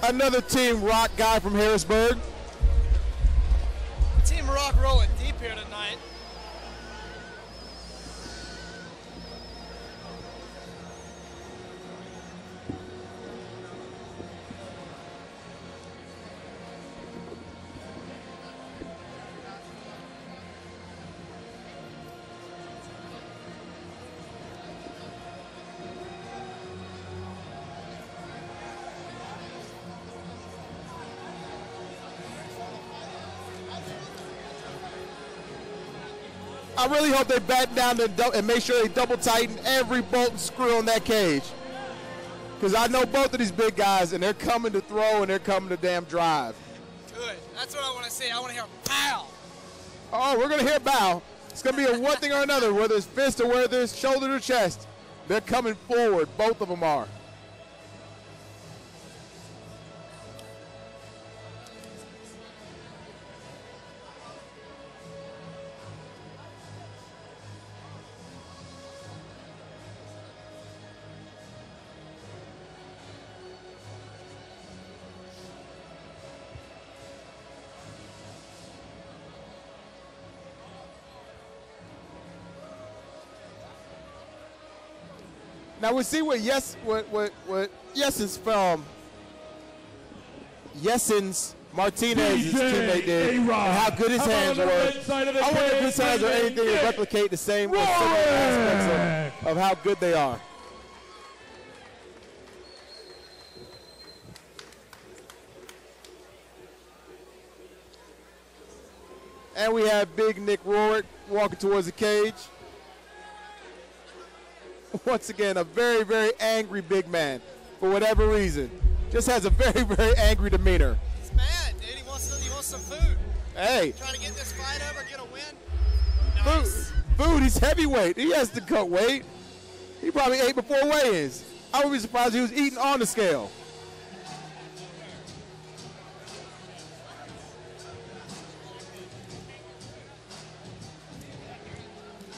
Another Team Rock guy from Harrisburg. Team Rock rolling deep here tonight. I really hope they batten down and make sure they double tighten every bolt and screw on that cage. Because I know both of these big guys, and they're coming to throw and they're coming to damn drive. Good. That's what I want to see. I want to hear pow. Oh, we're going to hear bow. It's going to be a one thing or another, whether it's fist or whether it's shoulder to chest. They're coming forward. Both of them are. Now we see what Yeisson's from. Yeisson's Martinez's teammate did, and how good his hands were. I wonder if his hands are anything to replicate the same aspects of how good they are. And we have Big Nick Roehrick walking towards the cage. Once again, a very, very angry big man for whatever reason. Just has a very, very angry demeanor. He's mad, dude. He wants some food. Hey. Trying to get this fight over, get a win. Nice. Food, he's heavyweight. He has to cut weight. He probably ate before weigh-ins. I would be surprised if he was eating on the scale.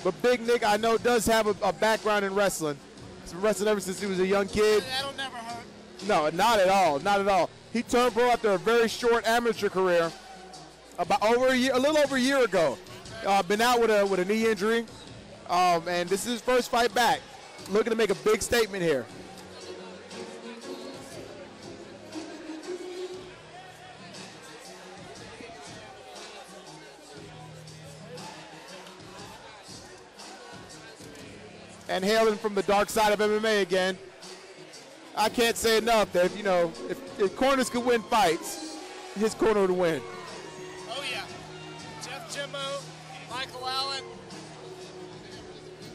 But Big Nick, I know, does have a background in wrestling. He's been wrestling ever since he was a young kid. That'll never hurt. No, not at all, not at all. He turned pro after a very short amateur career, about a little over a year ago. Been out with a knee injury, and this is his first fight back. Looking to make a big statement here. And hailing from the dark side of MMA again, I can't say enough that if corners could win fights, his corner would win. Oh yeah, Jeff Jimbo, Michael Allen.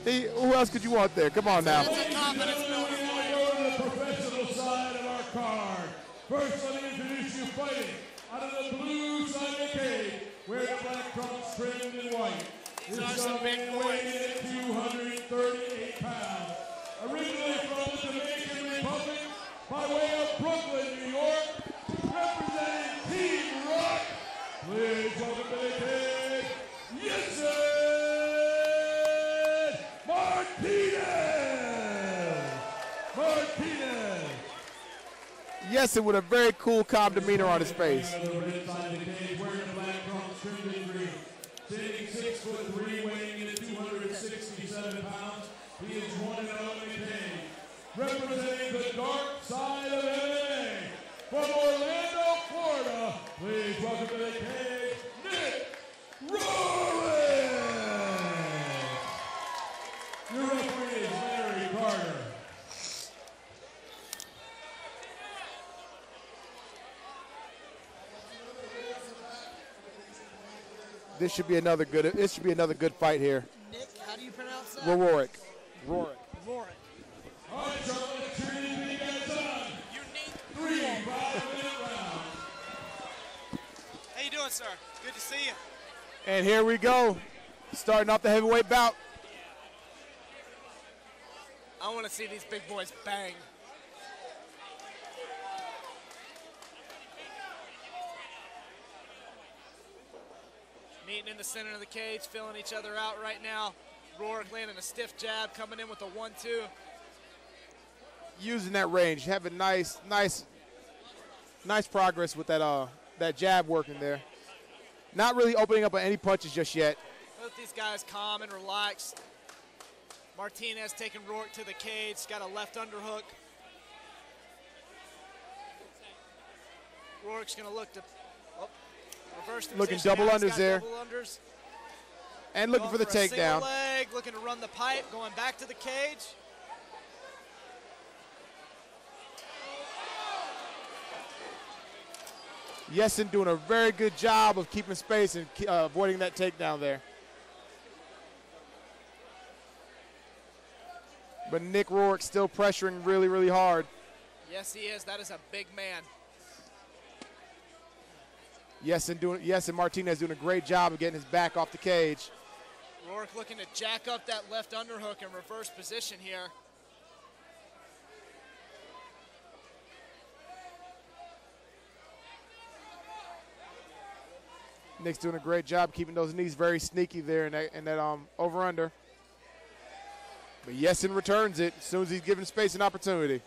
Who else could you want there? Come on now. That's a confidence builder. The professional side of our card. First, let me introduce you fighting out of the blue side of the cage, where the black trunks trimmed in white. These are some big boys. 238 pounds. Originally from the Dominican Republic, by way of Brooklyn, New York, representing Team Rock. Please welcome to the cage, Yeisson Martinez. Yeisson with a very cool, calm demeanor on his face. Standing 6'3", weighing in at 267 pounds. He is 1-0 in the cage. Representing the dark side of MMA. From Orlando, Florida, please welcome to the cage, Nick Roehrick. Your referee is Larry Carter. This should be another good fight here. Nick, how do you pronounce that? Roehrick. Roehrick. All right, Charlie, let's turn these guys on. Unique. 3 5-minute rounds. How you doing, sir? Good to see you. And here we go. Starting off the heavyweight bout. I want to see these big boys bang. Meeting in the center of the cage, filling each other out right now. Roehrick landing a stiff jab, coming in with a 1-2. Using that range, having nice nice progress with that jab working there. Not really opening up on any punches just yet. Both these guys calm and relaxed. Martinez taking Roehrick to the cage, got a left underhook. Roehrick's going to look to reverse the looking position. double unders there. Double unders. And looking for the takedown. Leg, looking to run the pipe, going back to the cage. Yeisson doing a very good job of keeping space and avoiding that takedown there. But Nick Roehrick still pressuring really, really hard. Yes, he is. That is a big man. Yeisson Martinez doing a great job of getting his back off the cage. Roehrick looking to jack up that left underhook in reverse position here. Nick's doing a great job keeping those knees very sneaky there in that over-under. But Yeisson returns it as soon as he's given space and opportunity.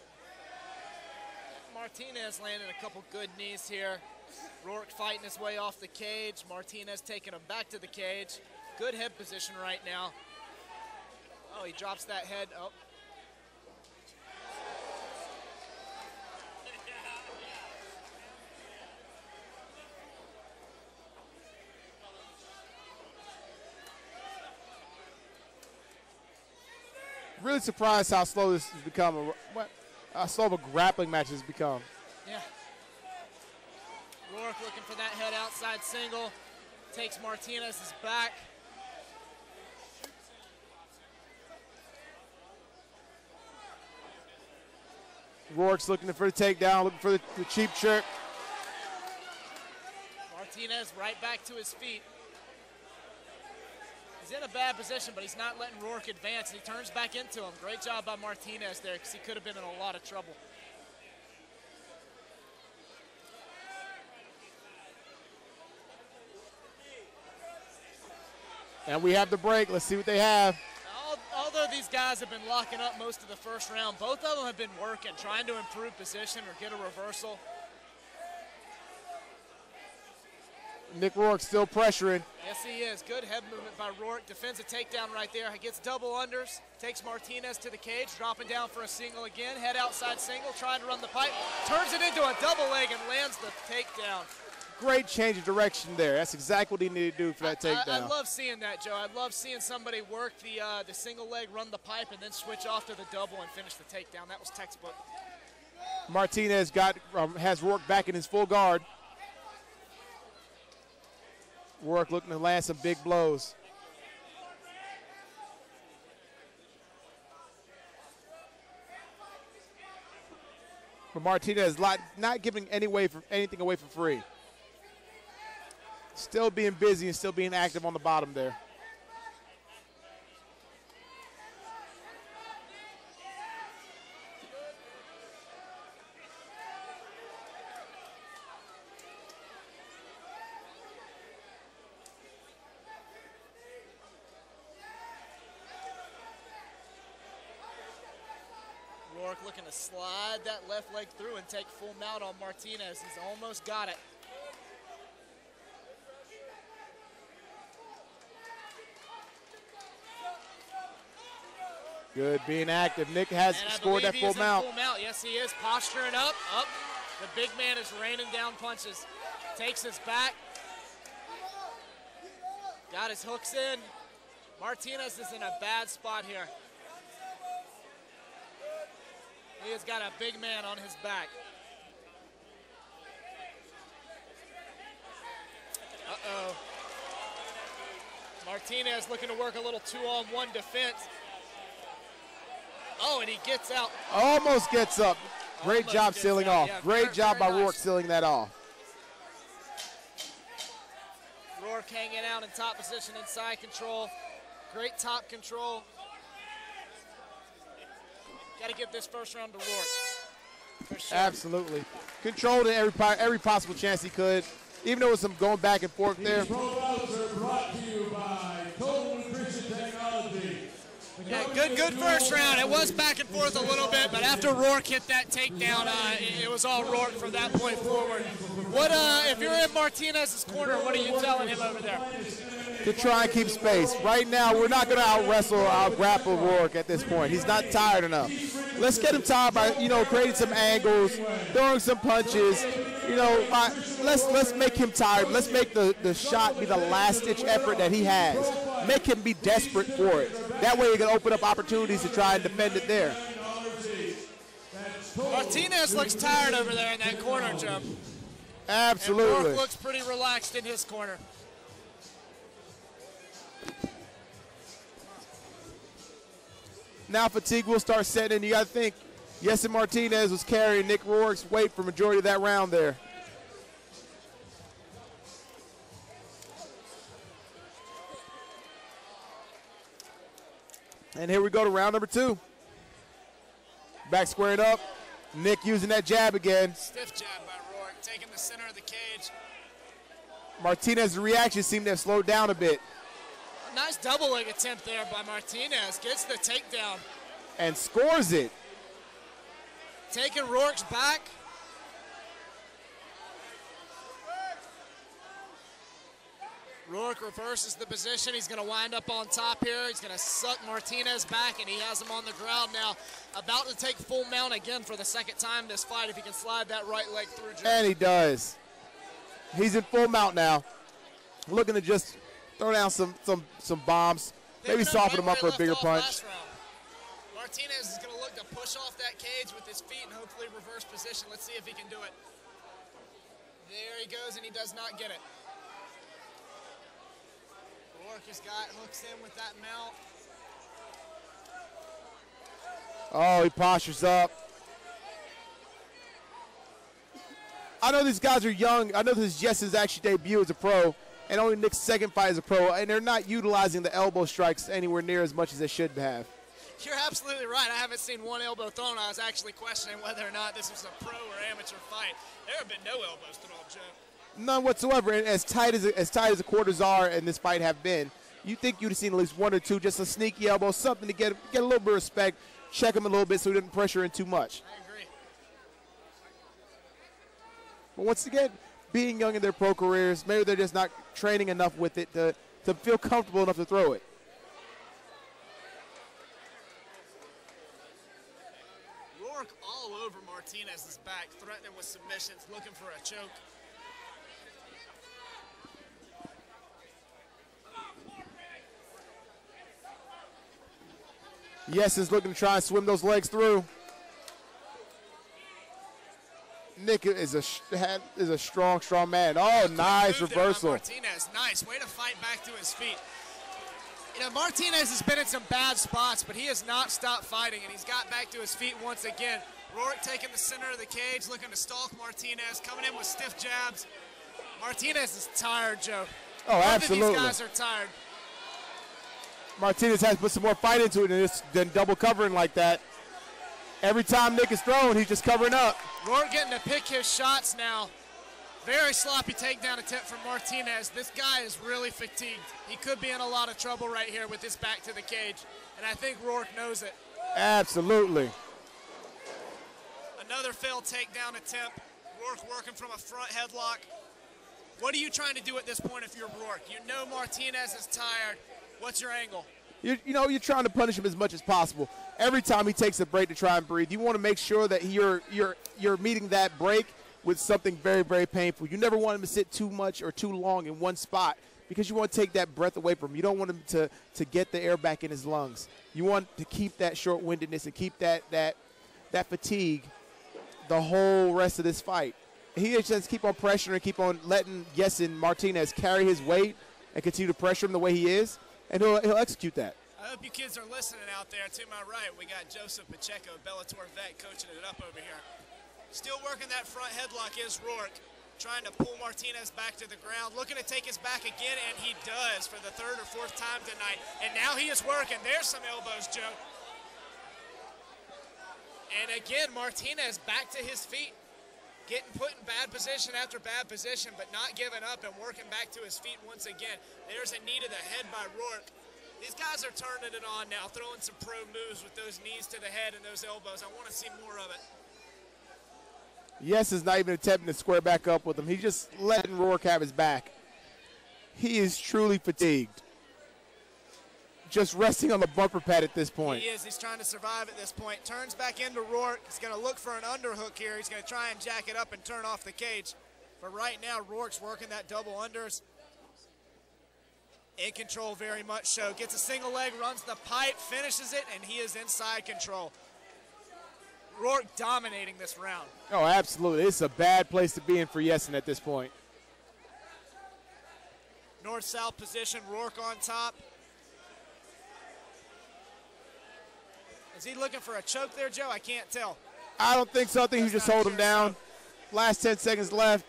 Martinez landing a couple good knees here. Roehrick fighting his way off the cage. Martinez taking him back to the cage. Good head position right now. Oh, he drops that head. Oh. Really surprised how slow this has become. How slow of a grappling match has become. Yeah. Roehrick looking for that head outside single. Takes Martinez's back. Roehrick's looking for the takedown, looking for the cheap trick. Martinez right back to his feet. He's in a bad position, but he's not letting Roehrick advance, and he turns back into him. Great job by Martinez there, because he could have been in a lot of trouble. And we have the break. Let's see what they have. Although these guys have been locking up most of the first round, both of them have been working, trying to improve position or get a reversal. Nick Roehrick still pressuring. Yes, he is. Good head movement by Roehrick. Defends a takedown right there. He gets double unders. Takes Martinez to the cage. Dropping down for a single again. Head outside single. Trying to run the pipe. Turns it into a double leg and lands the takedown. Great change of direction there. That's exactly what he needed to do for that takedown. I love seeing that, Joe. I love seeing somebody work the single leg, run the pipe, and then switch off to the double and finish the takedown. That was textbook. Martinez has Roehrick back in his full guard. Roehrick looking to land some big blows. But Martinez not giving anything away for free. Still being busy and still being active on the bottom there. Roehrick looking to slide that left leg through and take full mount on Martinez. He's almost got it. Good, being active. Nick has scored that full mount. Yes, he is. Posturing up. The big man is raining down punches. Takes his back. Got his hooks in. Martinez is in a bad spot here. He has got a big man on his back. Uh-oh. Martinez looking to work a little 2-on-1 defense. Oh, and he gets out. Almost gets up. Great job sealing off. Yeah, Great job by nice. Roehrick sealing that off. Roehrick hanging out in top position inside control. Great top control. Got to give this first round to Roehrick. For sure. Absolutely. Controlled in every possible chance he could. Even though it was some going back and forth there. These pro bouts are brought to you by Total Nutrition Technology. Yeah, good first round. It was back and forth a little bit, but after Roehrick hit that takedown, it was all Roehrick from that point forward. What if you're in Martinez's corner, what are you telling him over there? To try and keep space. Right now, we're not going to out-wrestle or out-grapple Roehrick at this point. He's not tired enough. Let's get him tired by, creating some angles, throwing some punches. Let's make him tired. Let's make the shot be the last-ditch effort that he has. Make him be desperate for it. That way he can open up opportunities to try and defend it there. Martinez looks tired over there in that corner, Joe. Absolutely. And Roehrick looks pretty relaxed in his corner. Now fatigue will start setting in. You got to think, Yeisson Martinez was carrying Nick Roehrick's weight for majority of that round there. And here we go to round number 2. Back squared up. Nick using that jab again. Stiff jab by Roehrick, taking the center of the cage. Martinez's reaction seemed to have slowed down a bit. Nice double leg attempt there by Martinez. Gets the takedown. And scores it. Taking Roehrick's back. Roehrick reverses the position. He's going to wind up on top here. He's going to suck Martinez back, and he has him on the ground now. About to take full mount again for the second time this fight if he can slide that right leg through. And he does. He's in full mount now. Looking to just throw down some bombs. Maybe soften him up for a bigger punch. Martinez is going to look to push off that cage with his feet and hopefully reverse position. Let's see if he can do it. There he goes, and he does not get it. Roehrick has hooks in with that mount. Oh, he postures up. I know these guys are young. I know this is Yesson's actually debut as a pro, and only Nick's second fight as a pro, and they're not utilizing the elbow strikes anywhere near as much as they should have. You're absolutely right. I haven't seen one elbow thrown. I was actually questioning whether or not this was a pro or amateur fight. There have been no elbows thrown, Joe. None whatsoever. And as tight as the quarters are in this fight have been, you think you'd have seen at least one or two, just a sneaky elbow, something to get a little bit of respect, check him a little bit so he didn't pressure in too much. I agree. But once again, being young in their pro careers, maybe they're just not training enough with it to feel comfortable enough to throw it. Roehrick all over Martinez's back, threatening with submissions, looking for a choke. Yesson's looking to try and swim those legs through. Nick is a strong man. Oh, nice reversal. Martinez, nice way to fight back to his feet. You know, Martinez has been in some bad spots, but he has not stopped fighting, and he's got back to his feet once again. Roehrick taking the center of the cage, looking to stalk Martinez, coming in with stiff jabs. Martinez is tired, Joe. Oh, absolutely. Both of these guys are tired. Martinez has put some more fight into it than double covering like that. Every time Nick is thrown, he's just covering up. Roehrick getting to pick his shots now. Very sloppy takedown attempt from Martinez. This guy is really fatigued. He could be in a lot of trouble right here with his back to the cage, and I think Roehrick knows it. Absolutely. Another failed takedown attempt. Roehrick working from a front headlock. What are you trying to do at this point if you're Roehrick? You know Martinez is tired. What's your angle? You're trying to punish him as much as possible. Every time he takes a break to try and breathe, you want to make sure that you're meeting that break with something very, very painful. You never want him to sit too much or too long in one spot because you want to take that breath away from him. You don't want him to get the air back in his lungs. You want to keep that short-windedness and keep that fatigue the whole rest of this fight. He just keep on pressuring and keep on letting Yeisson Martinez carry his weight and continue to pressure him the way he is, and he'll execute that. I hope you kids are listening out there. To my right, we got Joseph Pacheco, Bellator vet, coaching it up over here. Still working that front headlock is Roehrick, trying to pull Martinez back to the ground, looking to take his back again, and he does for the third or fourth time tonight. And now he is working. There's some elbows, Joe. And again, Martinez back to his feet, getting put in bad position after bad position, but not giving up and working back to his feet once again. There's a knee to the head by Roehrick. These guys are turning it on now, throwing some pro moves with those knees to the head and those elbows. I want to see more of it. Yes is not even attempting to square back up with him. He's just letting Roehrick have his back. He is truly fatigued. Just resting on the bumper pad at this point. He is. He's trying to survive at this point. Turns back into Roehrick. He's going to look for an underhook here. He's going to try and jack it up and turn off the cage. But right now, Roehrick's working that double unders. In control very much so. Gets a single leg, runs the pipe, finishes it, and he is inside control. Roehrick dominating this round. Oh, absolutely. It's a bad place to be in for Yeisson at this point. North-south position, Roehrick on top. Is he looking for a choke there, Joe? I can't tell. I don't think so. I think he just hold him down. Last 10 seconds left.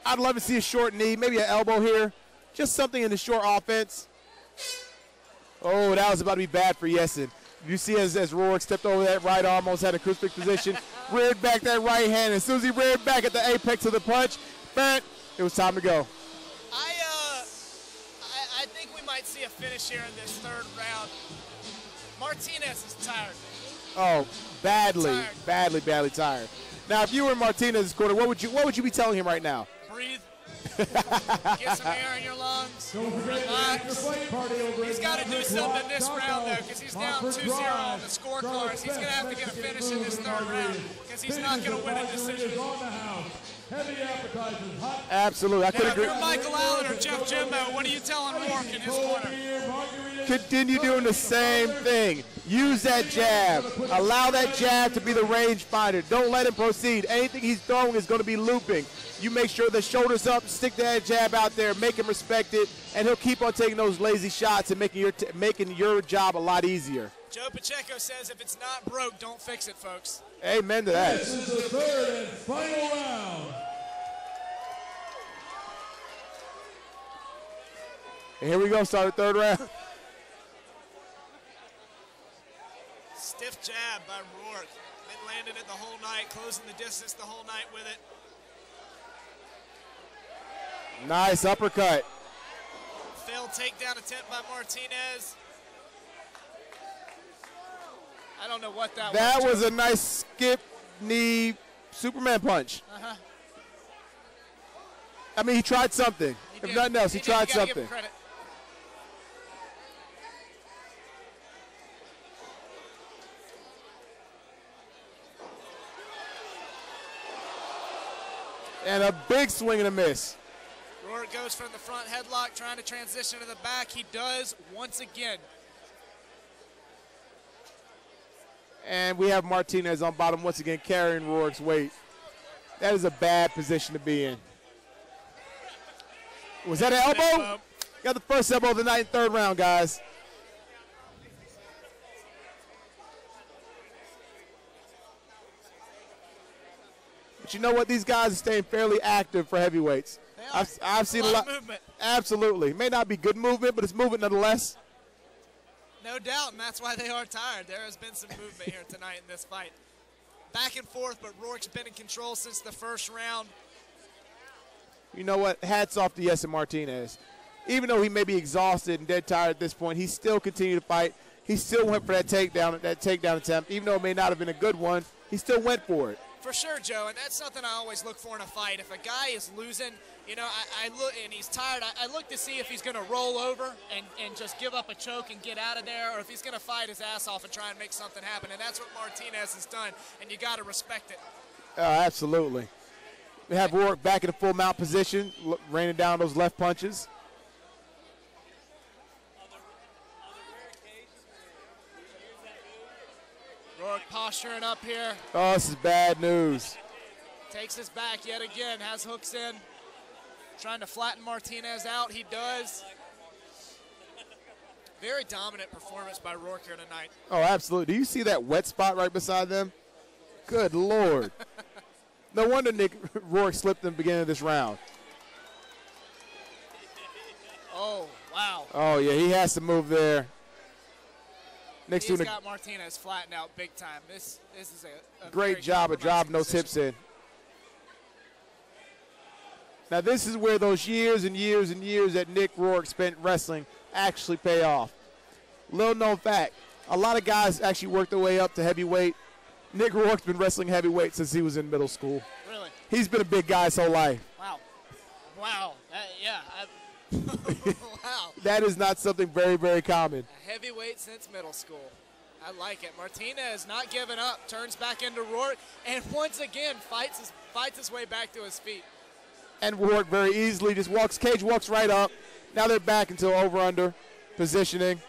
I'd love to see a short knee, maybe an elbow here. Just something in the short offense. Oh, that was about to be bad for Yeisson. You see as Roehrick stepped over that right arm, almost had a crucifix position, reared back that right hand. As soon as he reared back at the apex of the punch, it was time to go. I think we might see a finish here in this third round. Martinez is tired. Oh, badly tired. Now, if you were in Martinez's corner, what would you be telling him right now? Breathe. Get some air in your lungs. Relax. He's got to do something in this round, though, because he's down 2-0 on the scorecards. He's going to have to get a finish in this third round because he's not going to win a decision. Absolutely. I could agree. If you're Michael Allen or Jeff Jimbo, what are you telling Roehrick in his corner? Continue doing the same thing. Use that jab. Allow that jab to be the range finder. Don't let him proceed. Anything he's throwing is going to be looping. You make sure the shoulder's up, stick that jab out there, make him respect it, and he'll keep on taking those lazy shots and making your job a lot easier. Joe Pacheco says if it's not broke, don't fix it, folks. Amen to that. This is the third and final round. And here we go, start the third round. Stiff jab by Roehrick. Been landing it the whole night, closing the distance the whole night with it. Nice uppercut. Failed takedown attempt by Martinez. I don't know what that was. That was a nice skip knee Superman punch. I mean, he tried something. If nothing else, he tried something. Give him credit. And a big swing and a miss. Roehrick goes from the front headlock, trying to transition to the back. He does once again. And we have Martinez on bottom once again carrying Roehrick's weight. That is a bad position to be in. Was that an elbow? Got the first elbow of the night in third round, guys. But you know what? These guys are staying fairly active for heavyweights. I've seen a lot of movement. Absolutely. May not be good movement, but it's movement nonetheless. No doubt, and that's why they are tired. There has been some movement here tonight in this fight. Back and forth, but Roehrick's been in control since the first round. You know what? Hats off to Yeisson Martinez. Even though he may be exhausted and dead tired at this point, he still continued to fight. He still went for that takedown attempt. Even though it may not have been a good one, he still went for it. For sure, Joe, and that's something I always look for in a fight. If a guy is losing, you know, I look and he's tired, I look to see if he's going to roll over and just give up a choke and get out of there, or if he's going to fight his ass off and try and make something happen. And that's what Martinez has done, and you got to respect it. Absolutely. We have Roehrick back in a full mount position, raining down those left punches. Roehrick posturing up here. Oh, this is bad news. Takes his back yet again, has hooks in. Trying to flatten Martinez out, he does. Very dominant performance by Roehrick here tonight. Oh, absolutely. Do you see that wet spot right beside them? Good Lord. No wonder Roehrick slipped in the beginning of this round. Oh, wow. Oh, yeah, he has to move there. He's got Martinez flattened out big time. This is a great job of driving those hips in. Now this is where those years and years and years that Nick Roehrick spent wrestling actually pay off. Little known fact, a lot of guys actually work their way up to heavyweight. Nick Roehrick's been wrestling heavyweight since he was in middle school. Really? He's been a big guy his whole life. Wow. Wow. Wow. That is not something very, very common. A heavyweight since middle school. I like it. Martinez not giving up, turns back into Roehrick, and once again fights his way back to his feet. And Roehrick very easily just walks, cage walks right up. Now they're back into over-under positioning.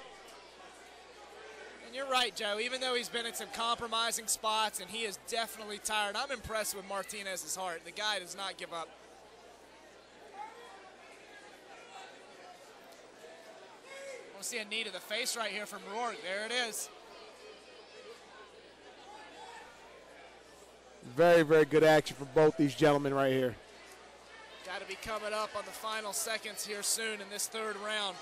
And you're right, Joe. Even though he's been in some compromising spots and he is definitely tired, I'm impressed with Martinez's heart. The guy does not give up. I want to see a knee to the face right here from Roehrick. There it is. Very, very good action from both these gentlemen right here. Got to be coming up on the final seconds here soon in this third round.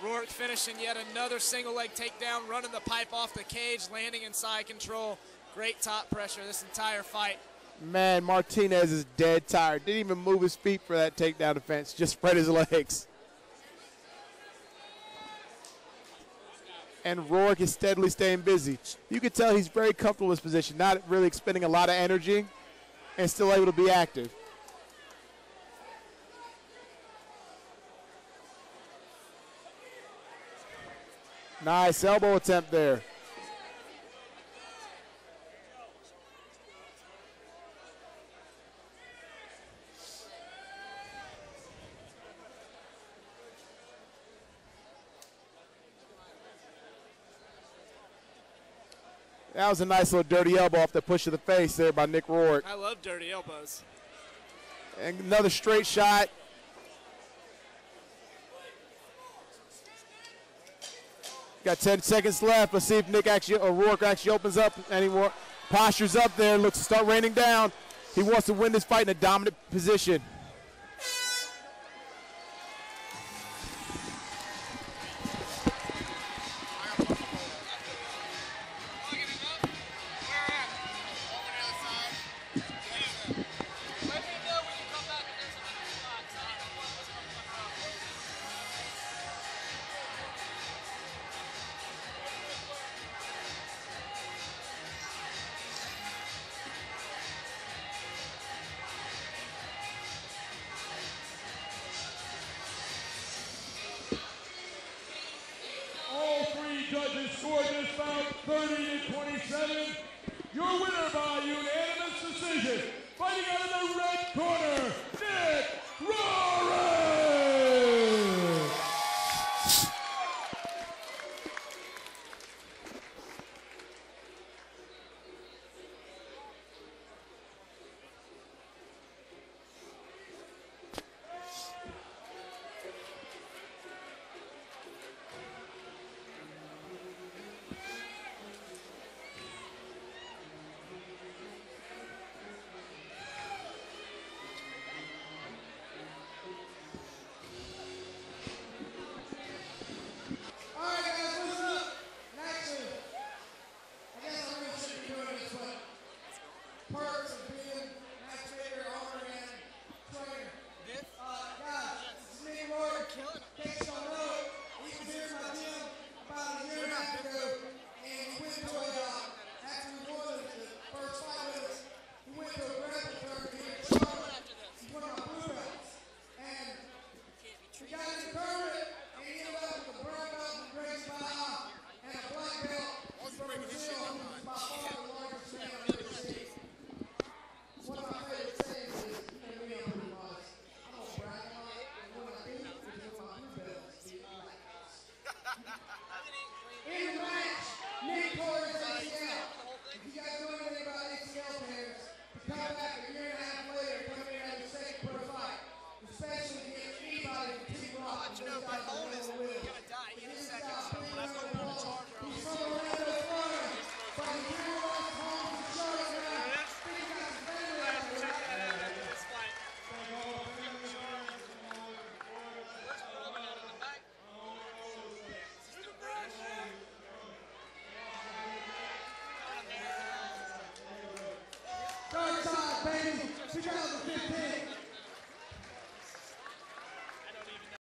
Roehrick finishing yet another single leg takedown, running the pipe off the cage, landing in side control. Great top pressure this entire fight. Man, Martinez is dead tired. Didn't even move his feet for that takedown defense, just spread his legs. And Roehrick is steadily staying busy. You can tell he's very comfortable in his position, not really expending a lot of energy, and still able to be active. Nice elbow attempt there. That was a nice little dirty elbow off the push of the face there by Nick Roehrick. I love dirty elbows. And another straight shot. Got 10 seconds left. Let's see if Roehrick actually opens up anymore. Postures up there, looks to start raining down. He wants to win this fight in a dominant position. Judges scored this bout 30-27. Your winner by unanimous decision, fighting out of the red corner, Nick Roehrick. Dark side, baby, 2015.